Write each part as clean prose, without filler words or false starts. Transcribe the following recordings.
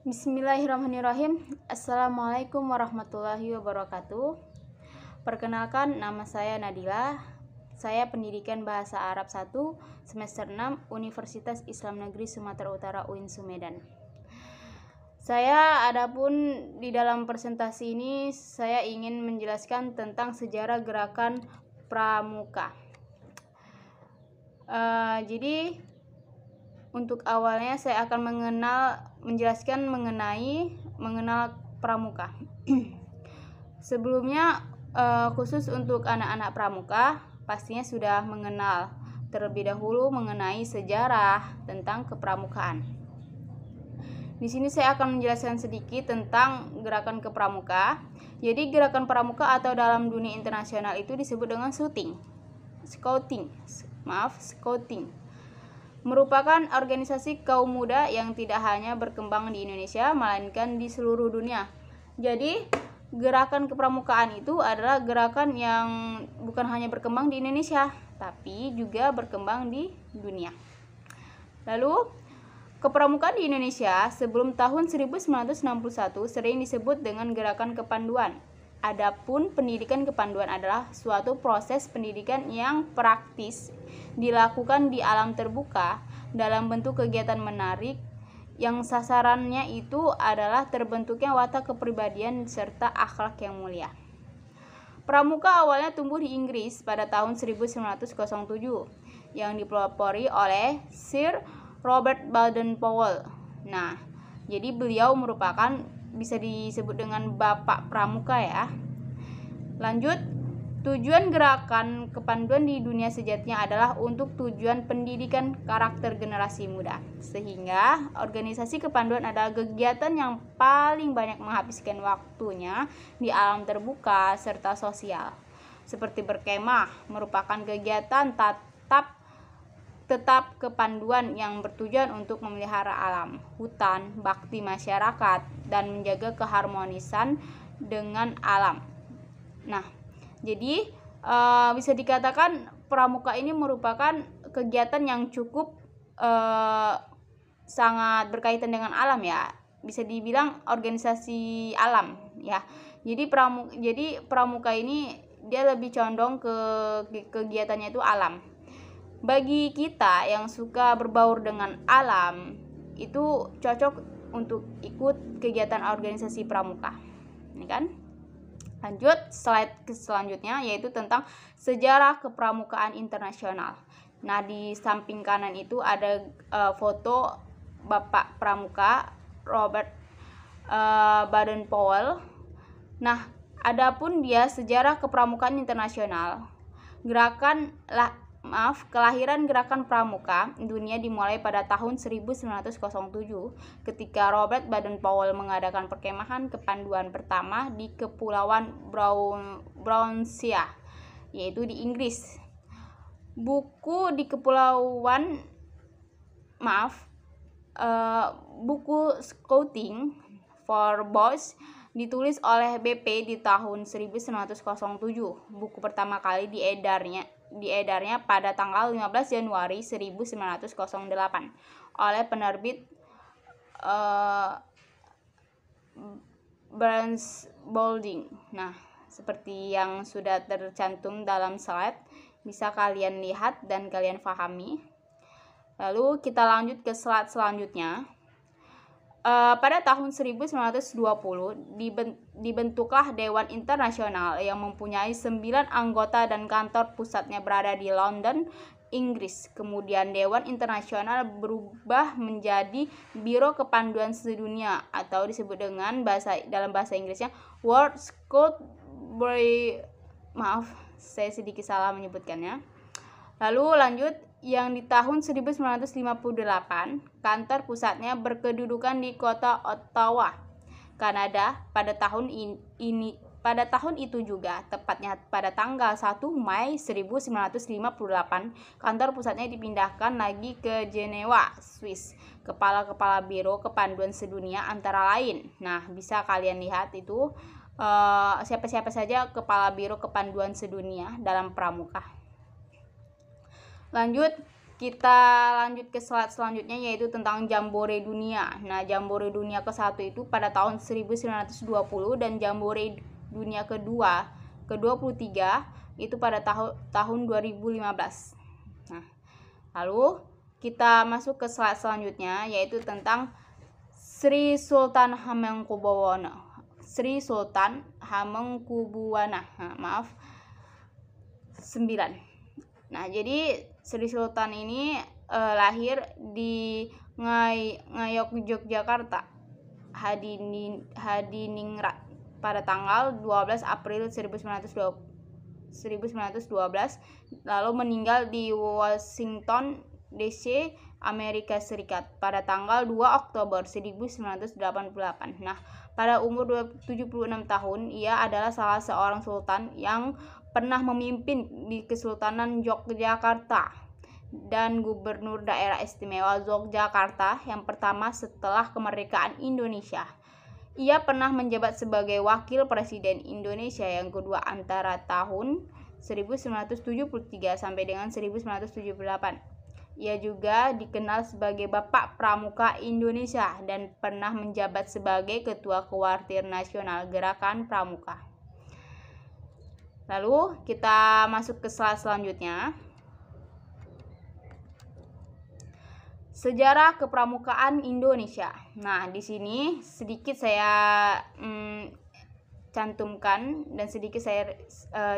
Bismillahirrahmanirrahim. Assalamualaikum warahmatullahi wabarakatuh. Perkenalkan, nama saya Nadila. Saya pendidikan Bahasa Arab 1 semester 6 Universitas Islam Negeri Sumatera Utara UIN Sumedan. Adapun di dalam presentasi ini saya ingin menjelaskan tentang sejarah gerakan pramuka. Jadi untuk awalnya saya akan menjelaskan mengenal pramuka. Sebelumnya khusus untuk anak-anak pramuka pastinya sudah mengenal terlebih dahulu mengenai sejarah tentang kepramukaan. Di sini saya akan menjelaskan sedikit tentang gerakan kepramuka. Jadi gerakan pramuka atau dalam dunia internasional itu disebut dengan Scouting. Merupakan organisasi kaum muda yang tidak hanya berkembang di Indonesia melainkan di seluruh dunia. Jadi gerakan kepramukaan itu adalah gerakan yang bukan hanya berkembang di Indonesia tapi juga berkembang di dunia. Lalu kepramukaan di Indonesia sebelum tahun 1961 sering disebut dengan gerakan kepanduan. Adapun pendidikan kepanduan adalah suatu proses pendidikan yang praktis dilakukan di alam terbuka dalam bentuk kegiatan menarik yang sasarannya itu adalah terbentuknya watak kepribadian serta akhlak yang mulia. Pramuka awalnya tumbuh di Inggris pada tahun 1907 yang dipelopori oleh Sir Robert Baden-Powell. Nah, jadi beliau merupakan bisa disebut dengan Bapak Pramuka ya. Lanjut, tujuan gerakan kepanduan di dunia sejatinya adalah untuk tujuan pendidikan karakter generasi muda. Sehingga organisasi kepanduan adalah kegiatan yang paling banyak menghabiskan waktunya di alam terbuka serta sosial. Seperti berkemah merupakan kegiatan tetap kepanduan yang bertujuan untuk memelihara alam, hutan, bakti masyarakat, dan menjaga keharmonisan dengan alam. Nah, jadi bisa dikatakan pramuka ini merupakan kegiatan yang cukup sangat berkaitan dengan alam ya. Bisa dibilang organisasi alam ya. Jadi pramuka ini dia lebih condong ke kegiatannya itu alam. Bagi kita yang suka berbaur dengan alam, itu cocok untuk ikut kegiatan organisasi pramuka. Ini kan? Lanjut, slide selanjutnya yaitu tentang sejarah kepramukaan internasional. Nah, di samping kanan itu ada foto Bapak Pramuka Robert Baden-Powell. Nah, adapun dia sejarah kepramukaan internasional. Kelahiran gerakan pramuka dunia dimulai pada tahun 1907 ketika Robert Baden-Powell mengadakan perkemahan kepanduan pertama di Kepulauan Brownsea, yaitu di Inggris. Buku Scouting for Boys ditulis oleh BP di tahun 1907. Buku pertama kali diedarnya pada tanggal 15 Januari 1908 oleh penerbit Barnes Boulding. Nah, seperti yang sudah tercantum dalam slide, bisa kalian lihat dan kalian pahami. Lalu kita lanjut ke slide selanjutnya. Pada tahun 1920 dibentuklah Dewan Internasional yang mempunyai 9 anggota dan kantor pusatnya berada di London, Inggris. Kemudian Dewan Internasional berubah menjadi Biro Kepanduan Sedunia atau disebut dengan dalam bahasa Inggrisnya World Scout Bureau. Maaf, saya sedikit salah menyebutkannya. Lalu lanjut, yang di tahun 1958 kantor pusatnya berkedudukan di kota Ottawa, Kanada. Pada tahun itu juga, tepatnya pada tanggal 1 Mei 1958, kantor pusatnya dipindahkan lagi ke Jenewa, Swiss. Kepala-kepala Biro Kepanduan Sedunia antara lain. Nah, bisa kalian lihat itu siapa-siapa saja kepala Biro Kepanduan Sedunia dalam pramuka. Lanjut, kita lanjut ke slide selanjutnya, yaitu tentang Jambore Dunia. Nah, Jambore Dunia ke-1 itu pada tahun 1920 dan Jambore Dunia ke-23 itu pada tahun 2015. Nah, lalu kita masuk ke slide selanjutnya, yaitu tentang Sri Sultan Hamengkubuwono. Sri Sultan Hamengkubuwono, 9. Nah, jadi Sri Sultan ini lahir di Ngayog, Yogyakarta, Hadiningrat pada tanggal 12 April 1912, lalu meninggal di Washington DC, Amerika Serikat pada tanggal 2 Oktober 1988. Nah, pada umur 76 tahun, ia adalah salah seorang sultan yang pernah memimpin di Kesultanan Yogyakarta dan gubernur daerah istimewa Yogyakarta yang pertama setelah kemerdekaan Indonesia. Ia pernah menjabat sebagai wakil presiden Indonesia yang kedua antara tahun 1973 sampai dengan 1978. Ia juga dikenal sebagai Bapak Pramuka Indonesia dan pernah menjabat sebagai Ketua Kuartir Nasional Gerakan Pramuka. Lalu kita masuk ke slide selanjutnya. Sejarah kepramukaan Indonesia. Nah, di sini sedikit saya cantumkan dan sedikit saya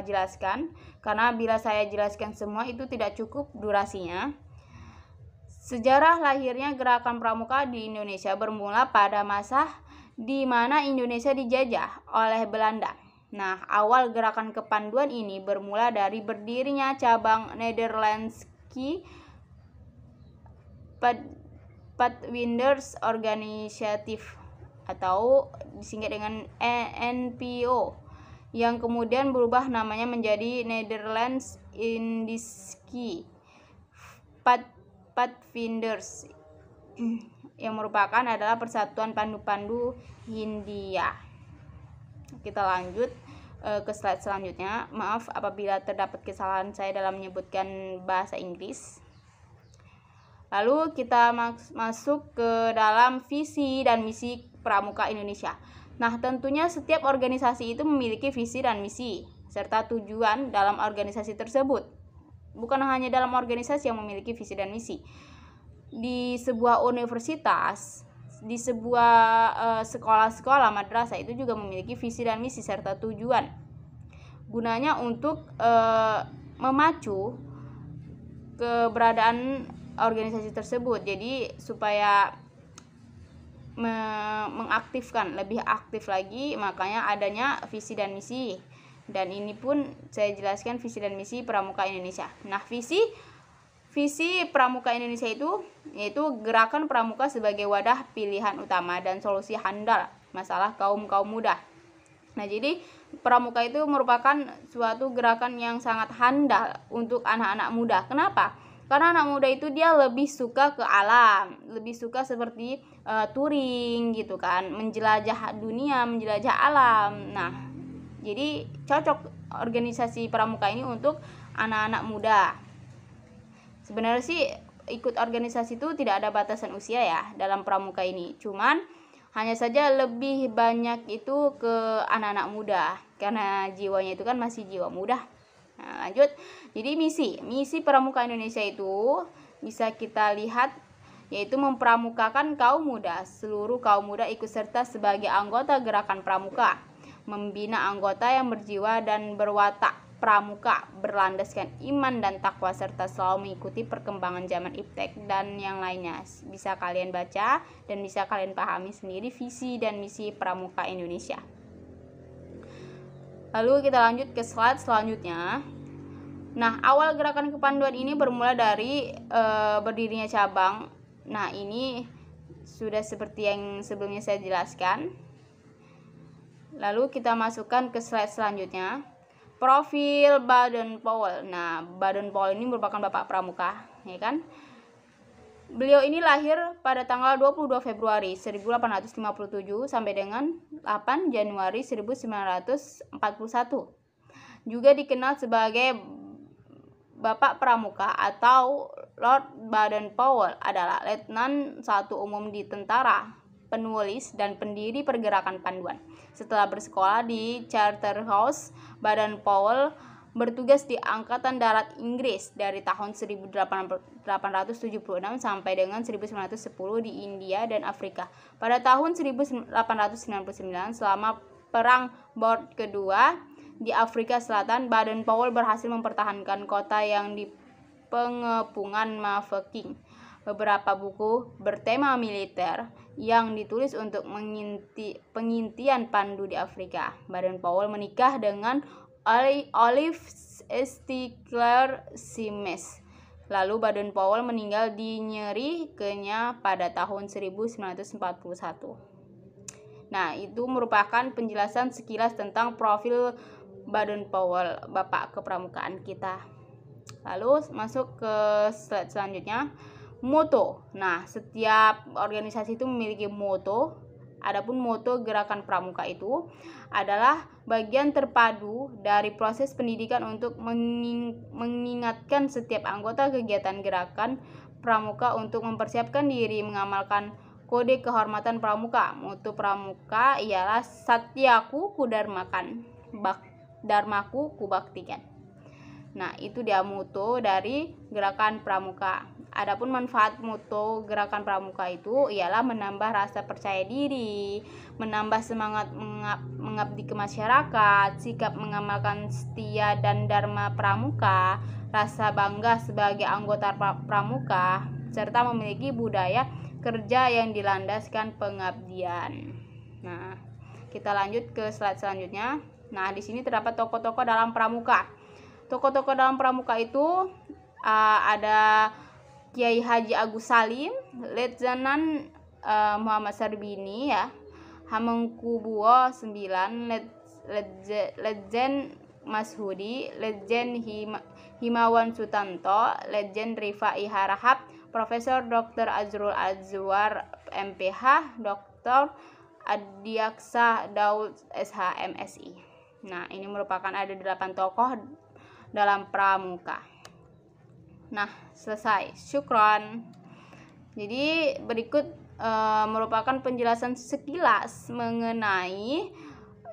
jelaskan, karena bila saya jelaskan semua itu tidak cukup durasinya. Sejarah lahirnya gerakan pramuka di Indonesia bermula pada masa di mana Indonesia dijajah oleh Belanda. Nah, awal gerakan kepanduan ini bermula dari berdirinya cabang Nederlandse Pathfinders Organisatie atau disingkat dengan NPO, yang kemudian berubah namanya menjadi Nederlands Indische Pathfinders, yang merupakan adalah persatuan pandu-pandu Hindia. Kita lanjut ke slide selanjutnya. Maaf apabila terdapat kesalahan saya dalam menyebutkan bahasa Inggris. Lalu kita masuk ke dalam visi dan misi Pramuka Indonesia. Nah, tentunya setiap organisasi itu memiliki visi dan misi serta tujuan dalam organisasi tersebut. Bukan hanya dalam organisasi yang memiliki visi dan misi. Di sebuah universitas, di sebuah sekolah-sekolah madrasah itu juga memiliki visi dan misi serta tujuan. Gunanya untuk memacu keberadaan organisasi tersebut. Jadi supaya mengaktifkan, lebih aktif lagi, makanya adanya visi dan misi. Dan ini pun saya jelaskan visi dan misi Pramuka Indonesia. Nah, visi Pramuka Indonesia itu yaitu gerakan pramuka sebagai wadah pilihan utama dan solusi handal masalah kaum muda. Nah, jadi pramuka itu merupakan suatu gerakan yang sangat handal untuk anak-anak muda. Kenapa? Karena anak muda itu dia lebih suka ke alam, lebih suka seperti touring gitu kan, menjelajah dunia, menjelajah alam. Nah, jadi cocok organisasi pramuka ini untuk anak-anak muda. Sebenarnya sih ikut organisasi itu tidak ada batasan usia ya dalam pramuka ini. Cuman hanya saja lebih banyak itu ke anak-anak muda karena jiwanya itu kan masih jiwa muda. Nah, lanjut. Jadi misi Pramuka Indonesia itu bisa kita lihat yaitu mempramukakan kaum muda. Seluruh kaum muda ikut serta sebagai anggota gerakan pramuka, membina anggota yang berjiwa dan berwatak pramuka, berlandaskan iman dan takwa serta selalu mengikuti perkembangan zaman iptek dan yang lainnya. Bisa kalian baca dan bisa kalian pahami sendiri visi dan misi Pramuka Indonesia. Lalu kita lanjut ke slide selanjutnya. Nah, awal gerakan kepanduan ini bermula dari berdirinya cabang. Nah, ini sudah seperti yang sebelumnya saya jelaskan. Lalu kita masukkan ke slide selanjutnya. Profil Baden-Powell. Nah, Baden-Powell ini merupakan bapak pramuka, ya kan? Beliau ini lahir pada tanggal 22 Februari 1857 sampai dengan 8 Januari 1941. Juga dikenal sebagai Bapak Pramuka atau Lord Baden-Powell adalah Letnan 1 Umum di tentara, penulis dan pendiri pergerakan panduan. Setelah bersekolah di Charterhouse, Baden-Powell bertugas di Angkatan Darat Inggris dari tahun 1876 sampai dengan 1910 di India dan Afrika. Pada tahun 1899, selama Perang Boer Kedua di Afrika Selatan, Baden-Powell berhasil mempertahankan kota yang di pengepungan Mafeking. Beberapa buku bertema militer yang ditulis untuk pengintian pandu di Afrika. Baden-Powell menikah dengan Olive Stickler Simes. Lalu Baden-Powell meninggal di Nyeri, Kenya pada tahun 1941. Nah, itu merupakan penjelasan sekilas tentang profil Baden-Powell, bapak kepramukaan kita. Lalu masuk ke slide selanjutnya, moto. Nah, setiap organisasi itu memiliki moto. Adapun moto Gerakan Pramuka itu adalah bagian terpadu dari proses pendidikan untuk mengingatkan setiap anggota kegiatan Gerakan Pramuka untuk mempersiapkan diri mengamalkan kode kehormatan pramuka. Moto pramuka ialah Satyaku Kudarmakan, Dharmaku Kubaktikan. Nah, itu dia moto dari Gerakan Pramuka. Adapun manfaat moto Gerakan Pramuka itu ialah menambah rasa percaya diri, menambah semangat mengabdi ke masyarakat, sikap mengamalkan setia dan dharma pramuka, rasa bangga sebagai anggota pramuka, serta memiliki budaya kerja yang dilandaskan pengabdian. Nah, kita lanjut ke slide selanjutnya. Nah, di sini terdapat tokoh-tokoh dalam pramuka. Tokoh-tokoh dalam pramuka itu ada Kiai Haji Agus Salim, Letnan Muhammad Sarbini ya, Hamengkubuwo 9, Letjen Mashudi, Letjen Himawan Sutanto, Letjen Rifai Harahap, Profesor Dr. Azrul Azwar MPH, Dr. Adiaksa Daud SH MSI. Nah, ini merupakan ada 8 tokoh dalam pramuka. Nah, selesai. Syukron. Jadi berikut merupakan penjelasan sekilas mengenai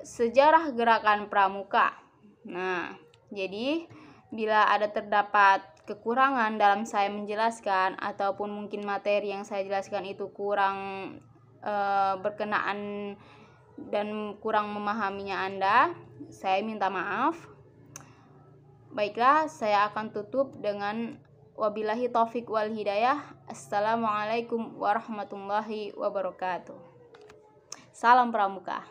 sejarah Gerakan Pramuka. Nah, jadi bila ada terdapat kekurangan dalam saya menjelaskan ataupun mungkin materi yang saya jelaskan itu kurang berkenaan dan kurang memahaminya Anda, saya minta maaf. Baiklah, saya akan tutup dengan wabillahi taufik wal hidayah. Assalamualaikum warahmatullahi wabarakatuh. Salam Pramuka.